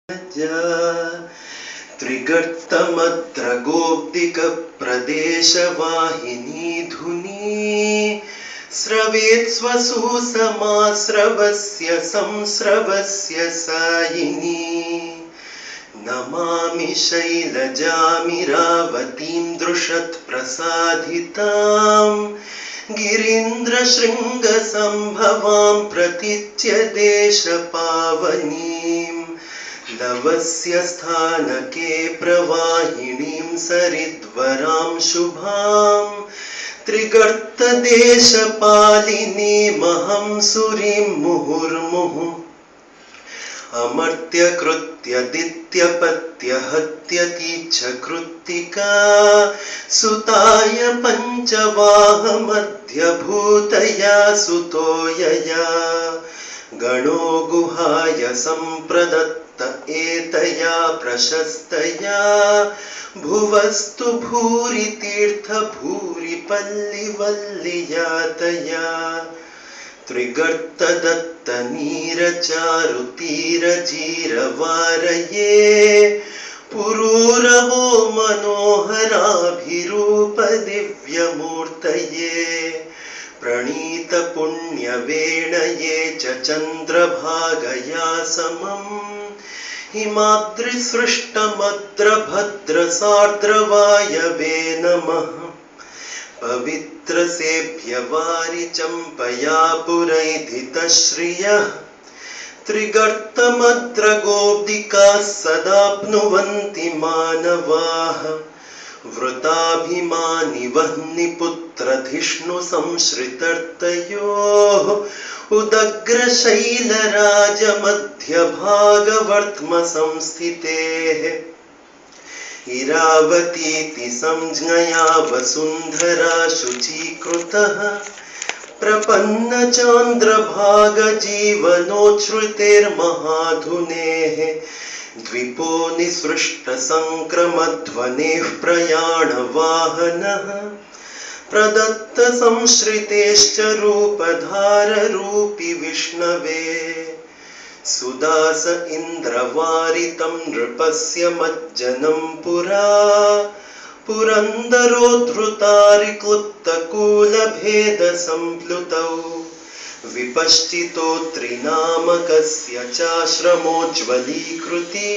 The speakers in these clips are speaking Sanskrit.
त्रिगर्तमद्रगोब्दिकप्रदेशवाहिनी धुनी स्रवेत्स्वसुसमास्रवस्य संस्रवस्य सायिनी नमामि शैलजामिरावतीं दृशत्प्रसादितां गिरीन्द्रशृङ्गसम्भवां प्रतीच्य देशपावनीं नवस्य स्थानके प्रवाहिनीं सरिद्वरां शुभां त्रिगर्तदेशपालिनीमहं सुरीं मुहुर्मुहुः अमर्त्यकृत्यदित्यपत्यहत्यति च कृत्तिका सुताय पञ्चवाहमध्यभूतया सुतो यया गणो गुहाय सम्प्रदत्त एतया प्रशस्तया भुवस्तु भूरि तीर्थ भूरि पल्लिवल्लियातया त्रिगर्तदत्त नीरचारुतीरजीरवारये पुरूरवो मनोहराभिरूप दिव्यमूर्तये प्रणीतपुण्यवेणये च चन्द्रभागया समम् हिमाद्रिसृष्टमद्रभद्रसार्द्रवायवे नमः पवित्रसेभ्यवारिचम्पया पुरैधितश्रियः त्रिगर्तमद्रगोब्दिकाः सदाप्नुवन्ति मानवाः वृताभिमानि वह्निपुत्रधिष्णुसंश्रितर्तयोः उदग्रशैलराजमध्यभागवर्त्मसंस्थितेः इरावतीति संज्ञया वसुन्धरा शुचीकृतः प्रपन्नचान्द्रभागजीवनोच्छ्रुतेर्महाधुनेः द्विपो निसृष्टसङ्क्रमध्वनेः प्रयाणवाहनः प्रदत्तसंश्रितेश्च रूपधाररूपि विष्णवे सुदास इन्द्रवारितं नृपस्य मज्जनं पुरा पुरन्दरोद्धृतारिक्लुप्तकूलभेदसंप्लुतौ विपश्चितो त्रिनामकस्य चाश्रमोज्ज्वलीकृति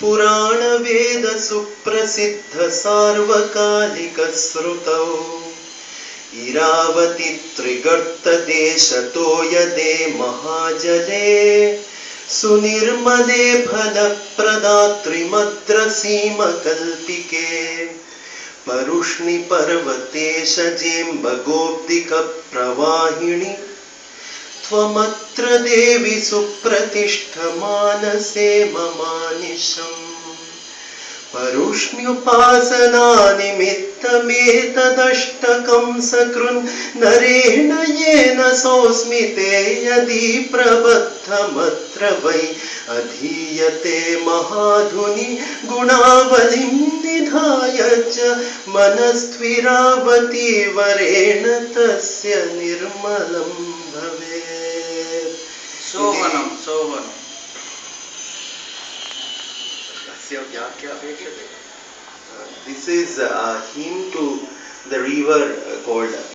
पुराणवेदसुप्रसिद्धसार्वकालिकश्रुतौ इरावती त्रिगर्तदेशतो यदे महाजले सुनिर्मले फलप्रदात्रिमद्रसीमकल्पिके परुष्णि पर्वतेशजेम्बगोब्दिकप्रवाहिनि त्वमत्र देवि सुप्रतिष्ठमानसे ममानिशम् परुष्ण्युपासनानिमित्तमेतदष्टकं सकृन् नरेण येन सोऽस्मिते यदि प्रबद्धमत्र वै अधीयते महाधुनि गुणावलिं निधाय च मनस्त्विरावती वरेण तस्य निर्मलं भवेत्। सोहनं सोहनं This is a hymn to the river called